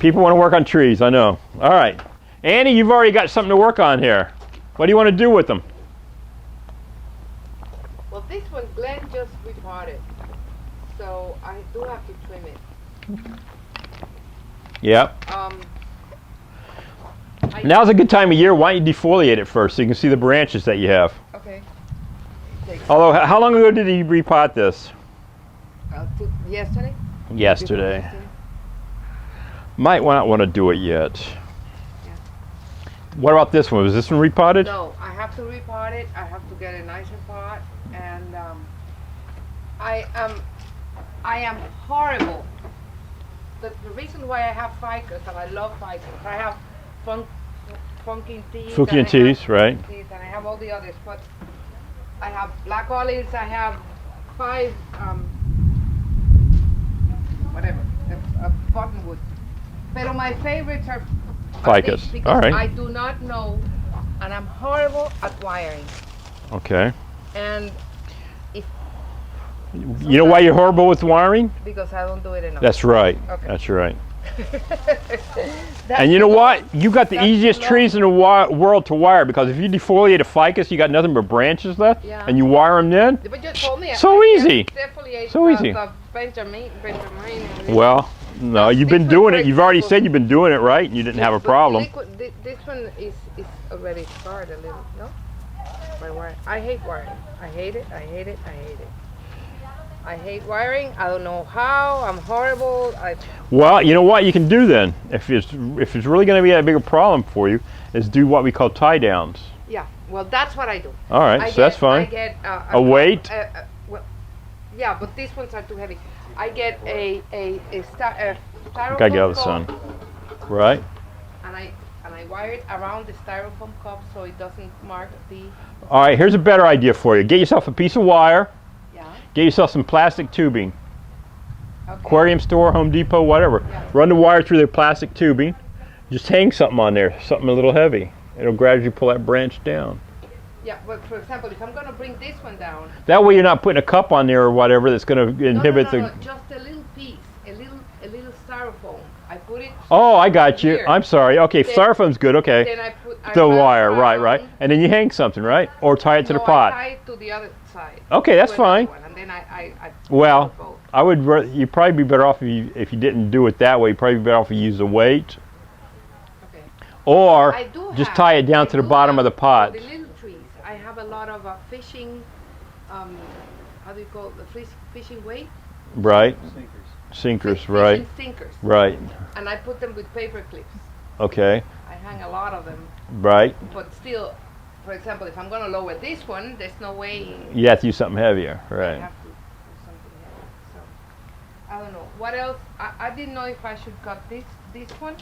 People want to work on trees, I know. All right. Annie, you've already got something to work on here. What do you want to do with them? Well, this one Glenn just repotted, so I do have to trim it. Yep. Now's a good time of year. Why don't you defoliate it first so you can see the branches that you have? Okay. Although, how long ago did you repot this? Yesterday? Yesterday. Might not want to do it yet. Yeah. What about this one? Was this one repotted? No, I have to repot it. I have to get a nicer pot, and I am horrible. The reason why I have ficus, and I love ficus, I have funky teas. Funky teas, right? Teas, and I have all the others, but I have black olives. I have 5 whatever, buttonwood. But my favorites are ficus. Because all right. I do not know, and I'm horrible at wiring. Okay. And if you know why you're horrible with wiring? Because I don't do it enough. That's right. Okay. That's right. And you know what? You got the easiest trees in the world to wire, because if you defoliate a ficus, you got nothing but branches left, Yeah. and you wire them then. But you told me So easy. So easy. Benjamin. Well, no, you've been doing it. You've already said you've been doing it right, and you didn't have a problem. This one is already scarred a little, no? By wiring. I hate wiring. I hate it. I hate it. I hate it. I hate wiring. I don't know how. I'm horrible. Well, you know what you can do then, if it's really going to be a bigger problem for you, is do what we call tie downs. Yeah. Well, that's what I do. All right, so that's fine. I get a weight. Well, yeah, but these ones are too heavy. I get a styrofoam Gotta get out of the sun. Right. And I wire it around the styrofoam cup so it doesn't mark the. All right, here's a better idea for you. Get yourself a piece of wire. Yeah. Get yourself some plastic tubing. Okay. Aquarium store, Home Depot, whatever. Yeah. Run the wire through the plastic tubing. Just hang something on there, something a little heavy. It'll gradually pull that branch down. Yeah, but for example, if I'm going to bring this one down. That way you're not putting a cup on there or whatever that's going to inhibit No, just a little piece, a little styrofoam. I put it. Oh, I got you. Here. I'm sorry. Okay, Then- styrofoam's good. Okay. Then I The wrap wire, around. right. And then you hang something, right? Or tie it to the No, pot. I tie it to the other side. Okay, that's to another fine. one, and then I Well, do both. I would. You'd probably be better off if you didn't do it that way. You'd probably be better off if you use a weight, Okay. or I do just have- tie it down I to the do bottom of have the pot. For the little trees, I have a lot of fishing. How do you call it? The fishing weight? Right. Sinkers, Fishing right. Sinkers. Right. And I put them with paper clips. Okay. I hang a lot of them, Right. but still, for example, if I'm going to lower this one, there's no way You have to use something heavier, I right? have to do something heavy. So I don't know. What else? I didn't know if I should cut this one,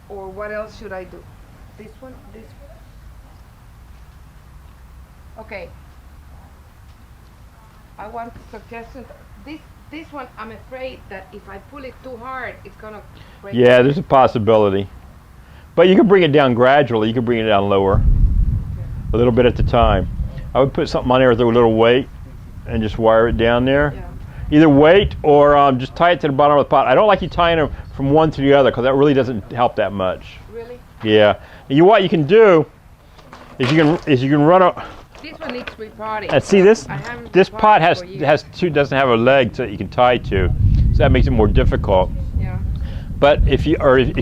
or what else should I do? This one, this one. Okay. I want suggestions. This one, I'm afraid that if I pull it too hard, it's gonna break. Yeah, there's a possibility, but you can bring it down gradually. You can bring it down lower, a little bit at a time. I would put something on there with a little weight, and just wire it down there. Yeah. Either weight or just tie it to the bottom of the pot. I don't like you tying them from one to the other, because that really doesn't help that much. Really? Yeah. And what you can do is you can run a. This one needs repotting. And see this? I haven't This pot repotted for years. doesn't have a leg that you can tie to, so that makes it more difficult. Yeah. But if you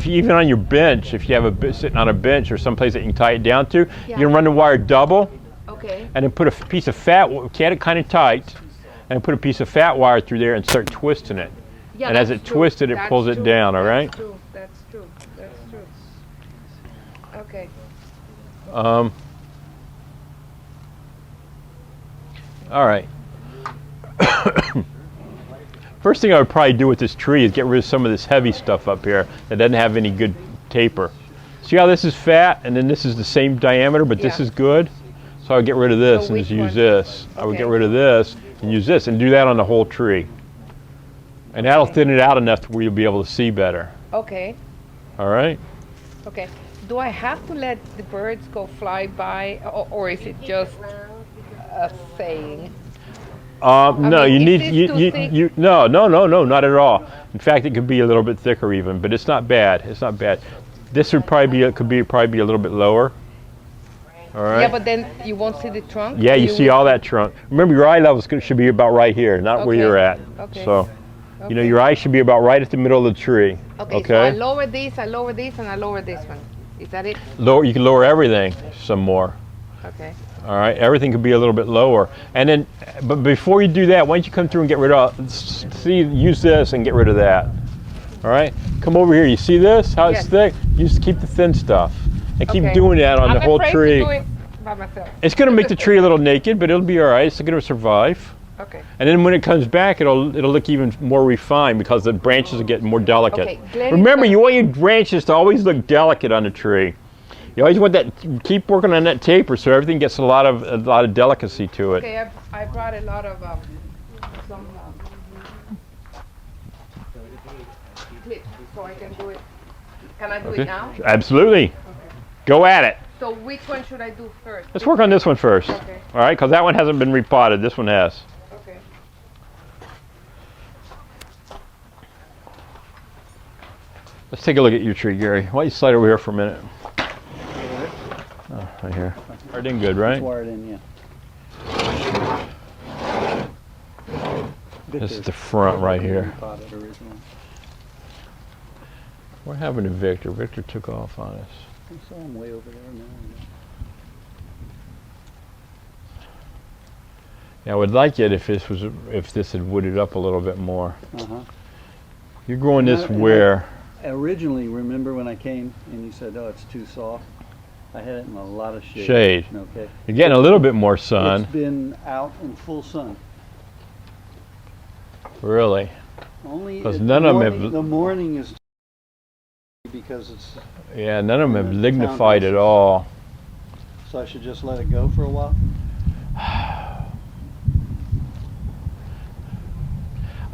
even on your bench, if you have sitting on a bench or someplace that you can tie it down to, you can run the wire double, Okay. and then put a piece of fat, get it kind of tight, and put a piece of fat wire through there and start twisting it. Yeah, And as that's it true. twists it That's pulls it true. down, all right? That's true. That's true. That's true. Okay. All right. First thing I would probably do with this tree is get rid of some of this heavy stuff up here that doesn't have any good taper. See how this is fat, and then this is the same diameter, but this Yeah. is good? So I would get rid of this So and just which use one? this. I would Okay. get rid of this and use this, and do that on the whole tree. And that'll thin it out enough to where you'll be able to see better. Okay. All right? Okay. Do I have to let the birds go fly by, or is it just a saying? No, mean, you is need this too thick? no, not at all. In fact, it could be a little bit thicker even, but it's not bad. It's not bad. This would probably be a little bit lower. All right. Yeah, but then you won't see the trunk. Yeah, you see all that trunk. Remember, your eye level should be about right here, not where Okay. you're at. Okay. So, you know, your eye should be about right at the middle of the tree. Okay. So I lower this, and I lower this one. Is that it? Lower. You can lower everything some more. Okay. All right. Everything could be a little bit lower. And then, but before you do that, why don't you come through and get rid of? Use this and get rid of that. All right. Come over here. You see this? How it's Yes. thick? You just keep the thin stuff and keep Okay. doing that on I'm the whole afraid tree. to do it by myself. It's going to make the tree a little naked, but it'll be all right. It's going to survive. Okay. And then when it comes back, it'll look even more refined because the branches will get more delicate. Okay, Glenn, Remember, you want your branches to always look delicate on the tree. You always want that. Keep working on that taper so everything gets a lot of delicacy to it. Okay, I brought a lot of some clips so I can do it. Can I do it now? Absolutely. Okay. Go at it. So which one should I do first? Let's work on this one first. Okay. All right, because that one hasn't been repotted. This one has. Okay. Let's take a look at your tree, Gary. Why don't you slide over here for a minute? Oh, right here. Wired in good, right? It's wired in, yeah. This is the front right here. Potted originally. What happened to Victor? Victor took off on us. I saw him way over there now. Yeah, I would like it if this had wooded up a little bit more. Uh-huh. You're growing this And where? Originally, remember when I came and you said, oh, it's too soft? I had it in a lot of shade. Shade. Okay. You're getting a little bit more sun. It's been out in full sun. Really? Only 'Cause at none of 'em have- the morning is because it's, Yeah, none of them have Yeah, lignified at townhouses. all. so I should just let it go for a while?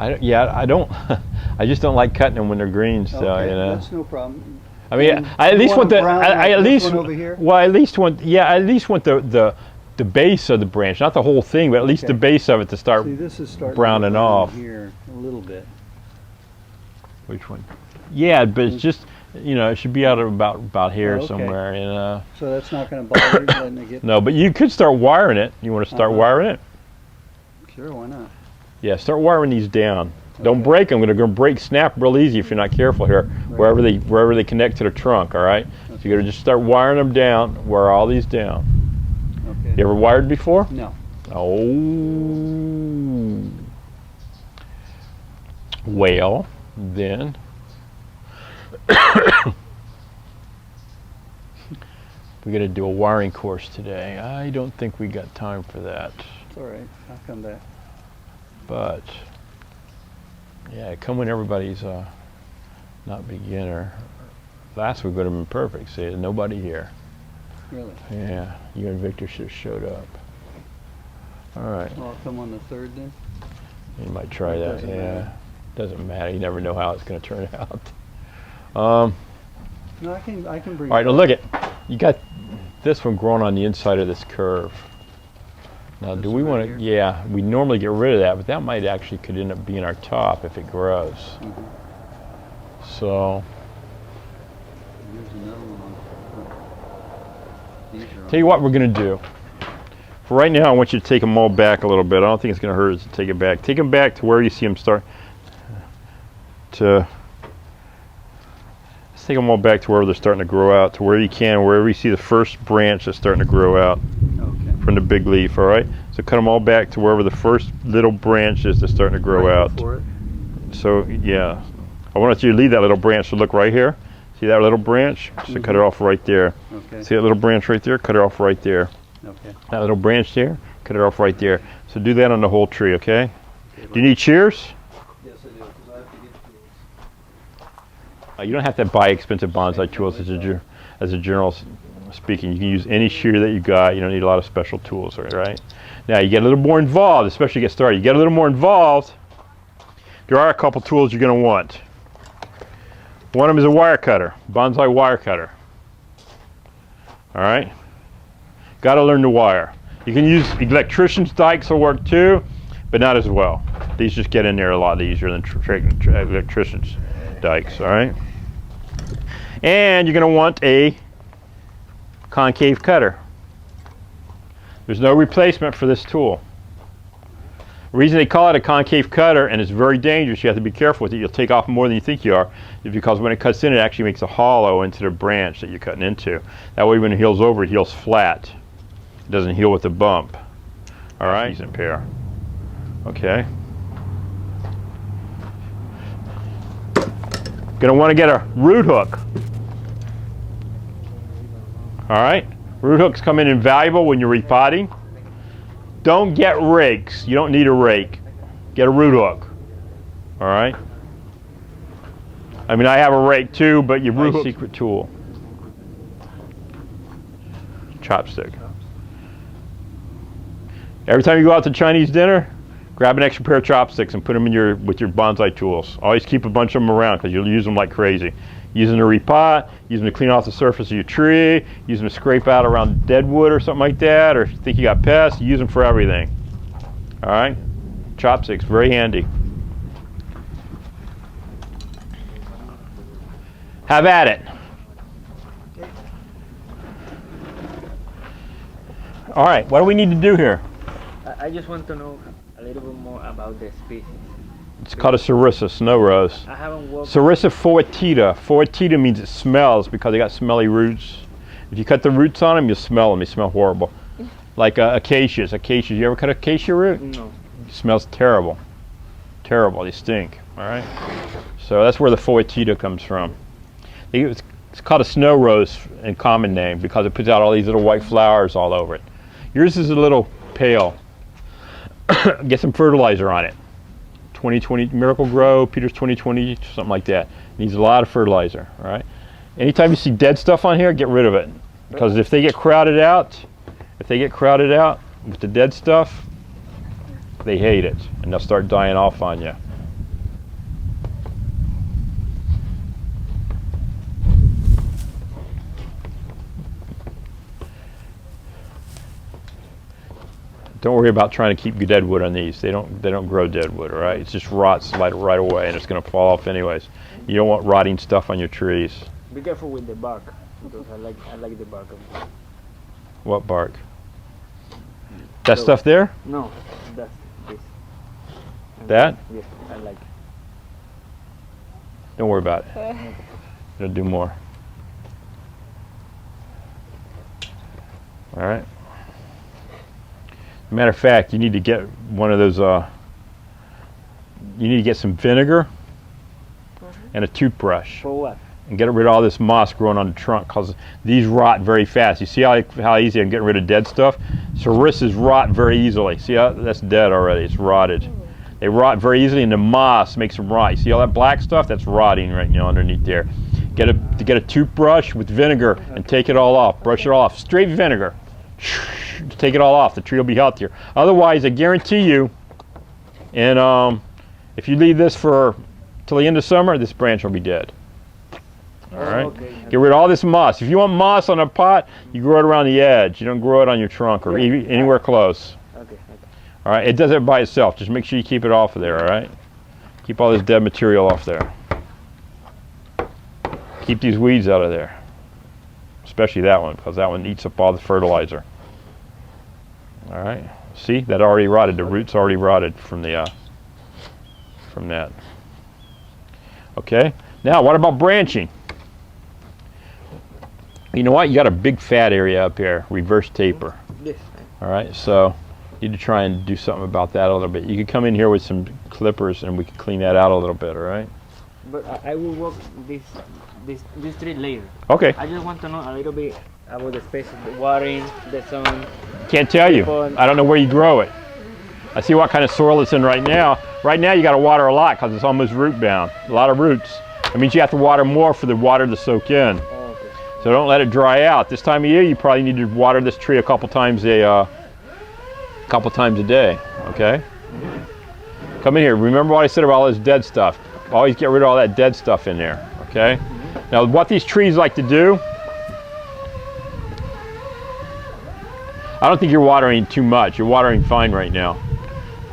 I don't. I just don't like cutting them when they're green. So Okay, you know. that's no problem. I mean, And I at you least want them the. brown I like at this least. one over here? Well, I at least want. Yeah, I at least want the base of the branch, not the whole thing, but at least Okay. the base of it to start. See, this is starting browning to brown off. here a little bit. Which one? Yeah, but it's just. You know, it should be out of about here Oh, okay. somewhere. You know. So that's not going to bother you letting it get. No, but you could start wiring it. You want to start wiring it? Sure, why not? Yeah, start wiring these down. Don't Okay. break them. They're going to break, snap real easy if you're not careful here. Right. Wherever they connect to the trunk. All right. So Okay. you got to just start wiring them down. Wire all these down. Okay. You ever wired before? No. Oh. Well, then. We're going to do a wiring course today. I don't think we got time for that. It's all right. I'll come back. But, yeah, come when everybody's not beginner. Last week would have been perfect. See, nobody here. Really? Yeah, you and Victor should have showed up. All right, Well, I'll come on the 3rd then. you might try It that. doesn't Yeah, matter. doesn't matter. You never know how it's going to turn out. No, I can bring All right, it now back. look at, you got this one growing on the inside of this curve. Now, This do we one want right to? here? Yeah, we normally get rid of that, but that might actually could end up being our top if it grows. Mhm. So, Here's another one. These are tell you what we're going to do. For right now, I want you to take them all back a little bit. I don't think it's going to hurt us to take it back. Take them back to where you see them start. Let's take them all back to where they're starting to grow out, to where you can, wherever you see the first branch that's starting to grow out okay. from the big leaf, all right? So cut them all back to wherever the first little branch is that's starting to grow Right out. before it. So, yeah. I want you to leave that little branch to look right here. See that little branch? So cut it off right there. Okay. See that little branch right there? Cut it off right there. Okay. That little branch there, cut it off right there. So do that on the whole tree, okay? Do you need shears? Yes, I do, because I have to get tools. You don't have to buy expensive bonsai tools as a general speaking. You can use any shear that you got. You don't need a lot of special tools, right? Now you get a little more involved, especially get started. You get a little more involved, there are a couple tools you're going to want. One of them is a wire cutter, bonsai wire cutter. All right? Got to learn to wire. You can use electrician's dikes will work too, but not as well. These just get in there a lot easier than electrician's dikes, all right? And you're going to want a concave cutter. There's no replacement for this tool. The reason they call it a concave cutter, and it's very dangerous, you have to be careful with it, you'll take off more than you think you are, is because when it cuts in, it actually makes a hollow into the branch that you're cutting into. That way when it heals over, it heals flat. It doesn't heal with a bump. All right, decent pair. Okay. Gonna want to get a root hook. All right, root hooks come in invaluable when you're repotting. Don't get rakes. You don't need a rake. Get a root hook. All right. I mean, I have a rake too, but your root hook secret tool. Chopstick. Every time you go out to Chinese dinner, grab an extra pair of chopsticks and put them in with your bonsai tools. Always keep a bunch of them around because you'll use them like crazy. Use them to repot, use them to clean off the surface of your tree, use them to scrape out around dead wood or something like that, or if you think you got pests, use them for everything. All right? Chopsticks, very handy. Have at it. All right, what do we need to do here? I just want to know a little bit more about the species. It's called a Sarissa, snow rose. I haven't walked. Sarissa foetida. Foetida means it smells because they got smelly roots. If you cut the roots on them, you'll smell them. They smell horrible. Like acacias. Acacias. You ever cut acacia root? No. It smells terrible. Terrible. They stink. All right. So that's where the foetida comes from. It's called a snow rose in common name because it puts out all these little white flowers all over it. Yours is a little pale. Get some fertilizer on it. 2020 Miracle Grow, Peter's 2020, something like that. Needs a lot of fertilizer, all right? Anytime you see dead stuff on here, get rid of it. Because if they get crowded out with the dead stuff, they hate it and they'll start dying off on you. Don't worry about trying to keep dead wood on these. They don't grow dead wood, all right? It just rots right away, and it's going to fall off anyways. You don't want rotting stuff on your trees. Be careful with the bark, because I like the bark of it. What bark? That stuff there? No, that's this. And That? Yes, I like it. Don't worry about it. It'll do more. All right. Matter of fact, you need to get one of those, you need to get some vinegar and a toothbrush For what? and get rid of all this moss growing on the trunk because these rot very fast. You see how easy I'm getting rid of dead stuff? Sarissas rot very easily. See how that's dead already, it's rotted. They rot very easily and the moss makes them rot. You see all that black stuff? That's rotting right now underneath there. Get a toothbrush with vinegar and take it all off. Brush it all off. Straight vinegar. Take it all off. The tree will be healthier. Otherwise, I guarantee you, and if you leave this till the end of summer, this branch will be dead. All right. Okay. Get rid of all this moss. If you want moss on a pot, you grow it around the edge. You don't grow it on your trunk or anywhere close. Okay. All right. It does it by itself. Just make sure you keep it off of there. All right. Keep all this dead material off there. Keep these weeds out of there, especially that one because that one eats up all the fertilizer. All right. See, that already rotted. The roots already rotted from that. Okay. Now, what about branching? You know what? You got a big fat area up here. Reverse taper. Yes. All right. So, you need to try and do something about that a little bit. You can come in here with some clippers, and we can clean that out a little bit. All right. But I will work this tree later. Okay. I just want to know a little bit about the space, the watering, the sun. Can't tell you. I don't know where you grow it. I see what kind of soil it's in right now. Right now you got to water a lot because it's almost root bound. A lot of roots. It means you have to water more for the water to soak in. Oh, okay. So don't let it dry out. This time of year you probably need to water this tree a couple times a day. Okay? Come in here. Remember what I said about all this dead stuff. Always get rid of all that dead stuff in there. Okay? Now what these trees like to do, I don't think you're watering too much. You're watering fine right now.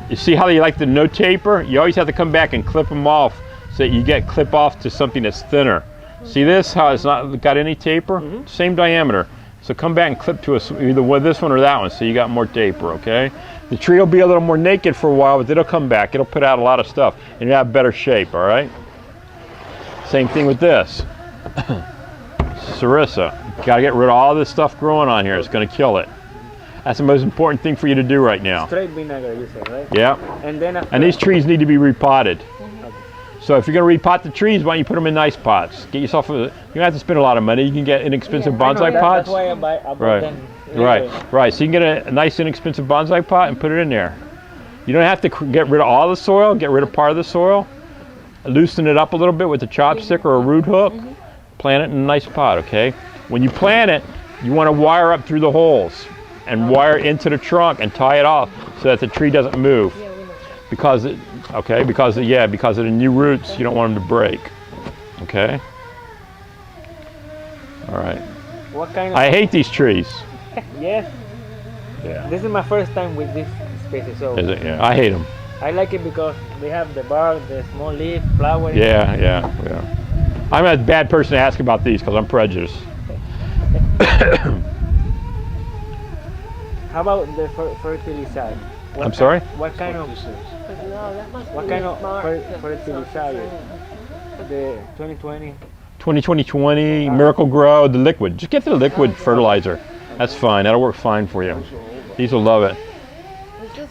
You see how they like the no taper? You always have to come back and clip them off so that you get clip off to something that's thinner. See this, how it's not got any taper? Same diameter. So come back and clip to either this one or that one so you got more taper, okay? The tree will be a little more naked for a while, but it'll come back. It'll put out a lot of stuff and you'll have better shape, all right? Same thing with this. Sarissa. You gotta get rid of all this stuff growing on here. It's gonna kill it. That's the most important thing for you to do right now. Straight vinegar, you say, right? Yeah. And then after And these trees need to be repotted. So if you're going to repot the trees, why don't you put them in nice pots? Get yourself you don't have to spend a lot of money. You can get inexpensive bonsai pots. That's why I bought Right. them. Right. So you can get a nice inexpensive bonsai pot and put it in there. You don't have to get rid of all the soil. Get rid of part of the soil. Loosen it up a little bit with a chopstick or a root hook. Plant it in a nice pot, okay? When you plant it, you want to wire up through the holes and wire into the trunk and tie it off so that the tree doesn't move. Because of the new roots, you don't want them to break. Okay? All right. What kind of? I hate these trees. Yes. Yeah. This is my first time with this species, so Is it? Yeah. I hate them. I like it because they have the bark, the small leaf, flower. Yeah. I'm a bad person to ask about these because I'm prejudiced. How about the fertilizer? I'm sorry? What kind of fertilizer? The 2020. 2020 Miracle Grow, the liquid. Just get the liquid fertilizer. That's fine. That'll work fine for you. These will love it.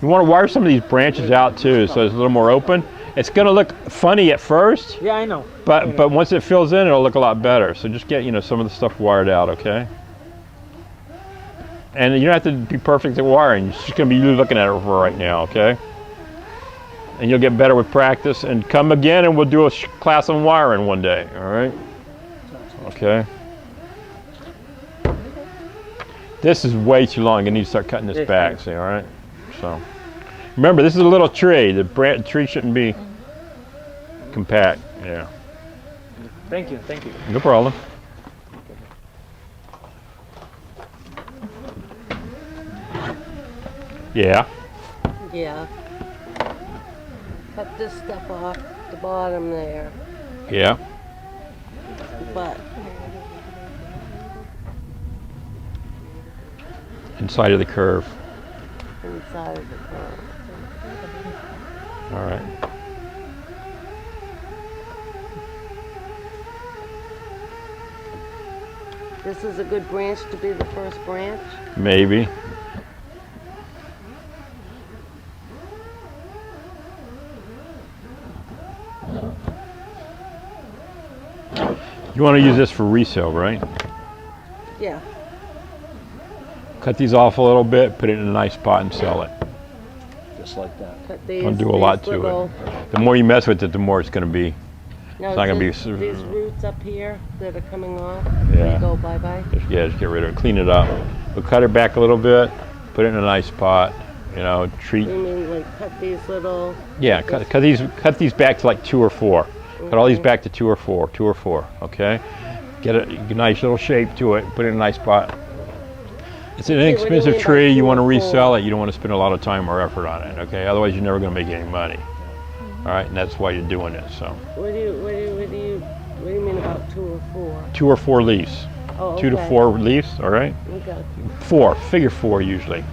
You want to wire some of these branches out too, so it's a little more open. It's going to look funny at first, Yeah, I know. but once it fills in, it'll look a lot better. So just get some of the stuff wired out, okay? And you don't have to be perfect at wiring. It's just going to be you looking at it for right now, okay? And you'll get better with practice. And come again, and we'll do a class on wiring one day, all right? Okay. This is way too long. I need to start cutting this back, see, all right? So, remember, this is a little tree. The tree shouldn't be compact, yeah. Thank you. No problem. Yeah. Yeah. Cut this stuff off the bottom there, Yeah. but Inside of the curve. inside of the curve. All right. This is a good branch to be the first branch. Maybe. You want to use this for resale, right? Yeah. Cut these off a little bit, put it in a nice pot and sell it. Just like that. Cut these. Don't do a lot these to little, it. The more you mess with it, the more it's going to be. No, It's not gonna be these roots up here that are coming off. Yeah. They go bye-bye. Just get rid of it, clean it up. We'll cut it back a little bit, put it in a nice pot, treat. You mean like cut these little? Yeah, cut these back to like 2 or 4. Cut all these back to 2 or 4, okay? Get a nice little shape to it, put it in a nice pot. It's an Okay, what do you inexpensive mean by tree, 2 you want to or 4? resell it, you don't want to spend a lot of time or effort on it, okay? Otherwise you're never going to make any money. All right, and that's why you're doing it, so. What do you mean about 2 or 4? 2 or 4 leaves. Oh, 2 to okay. 4 leaves, all right? Okay. 4, figure 4 usually.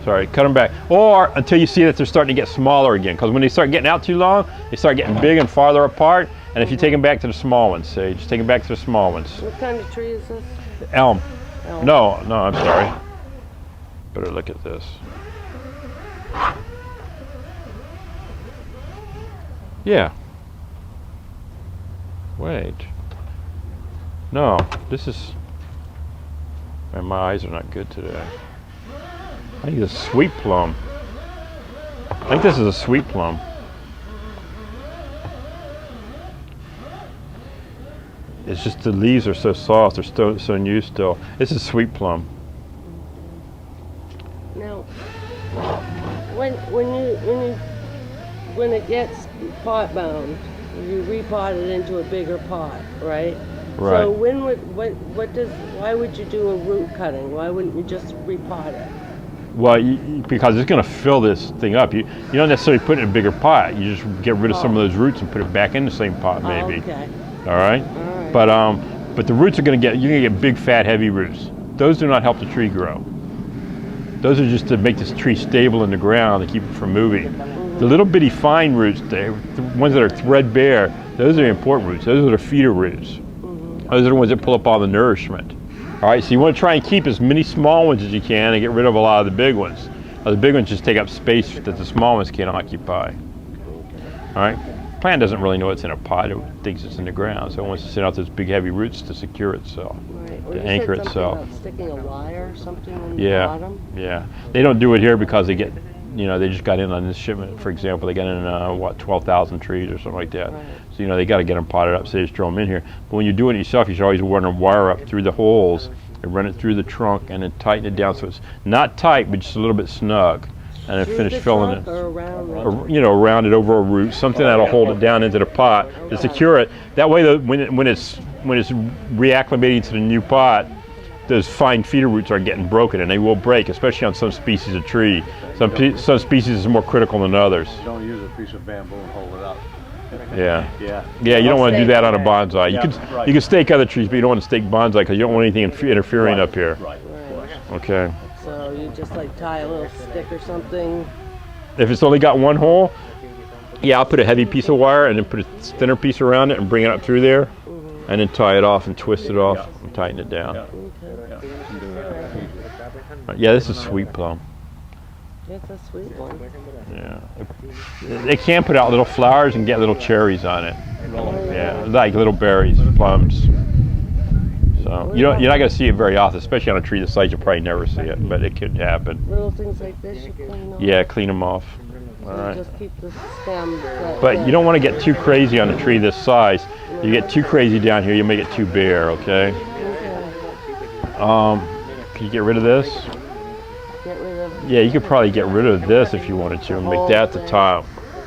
Sorry, cut them back. Or until you see that they're starting to get smaller again, because when they start getting out too long, they start getting big and farther apart, and if you take them back to the small ones, say, just take them back to the small ones. What kind of tree is this? Elm. Elm. No, I'm sorry. Better look at this. Yeah. Wait. No, this is... Man, my eyes are not good today. I think this is sweet plum. I think this is a sweet plum. It's just the leaves are so soft, they're so new still. This is sweet plum. Now, when it gets pot bound, you repot it into a bigger pot, right? Right. So why would you do a root cutting? Why wouldn't you just repot it? Well, because it's going to fill this thing up. You don't necessarily put it in a bigger pot. You just get rid of some of those roots and put it back in the same pot, maybe. Okay. All right. But the roots are going to get big, fat, heavy roots. Those do not help the tree grow. Those are just to make this tree stable in the ground and keep it from moving. The little bitty fine roots, the ones that are threadbare, those are important roots. Those are the feeder roots. Those are the ones that pull up all the nourishment. All right, so you want to try and keep as many small ones as you can and get rid of a lot of the big ones. The big ones just take up space that the small ones can't occupy. All right, plant doesn't really know it's in a pot. It thinks it's in the ground, so it wants to send out those big heavy roots to secure itself, Right. Well, to you anchor said something itself. about sticking a wire or something in the Yeah, bottom. yeah. They don't do it here because they get, they just got in on this shipment, for example. They got in, 12,000 trees or something like that. Right. So, they got to get them potted up, so they just throw them in here. But when you're doing it yourself, you should always run a wire up through the holes and run it through the trunk and then tighten it down so it's not tight, but just a little bit snug. And then Through finish the filling trunk it. or around it? Around it over a root, something that'll hold it down into the pot to secure it. That way, when it's reacclimating to the new pot, those fine feeder roots are getting broken, and they will break, especially on some species of tree. Some species is more critical than others. Don't use a piece of bamboo and hold it up. Yeah. Yeah. Yeah, you don't want to do that on a bonsai. Yeah, You can stake other trees, but you don't want to stake bonsai because you don't want anything interfering up here. Right. Okay. So you just like tie a little stick or something. If it's only got one hole, yeah, I'll put a heavy piece of wire and then put a thinner piece around it and bring it up through there, and then tie it off and twist it off and tighten it down. Yeah, this is sweet plum. It's a sweet one. Yeah. They can put out little flowers and get little cherries on it. Yeah, like little berries, plums. So you're not going to see it very often, especially on a tree this size. You'll probably never see it, but it could happen. Little things like this you clean off. Yeah, clean them off. So All you right. just keep the stem. But you don't want to get too crazy on a tree this size. You get too crazy down here, you make it too bare. Okay. Can you get rid of this? Get rid of. Yeah, you could probably get rid of this if you wanted to and make that the top.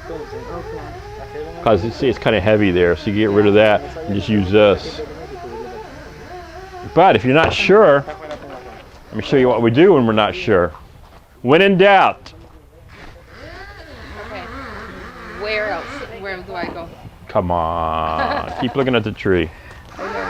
Okay. Because it's kind of heavy there, so you get rid of that and just use this. But if you're not sure, let me show you what we do when we're not sure. When in doubt, Okay. Where else? Where do I go? come on, keep looking at the tree. I know.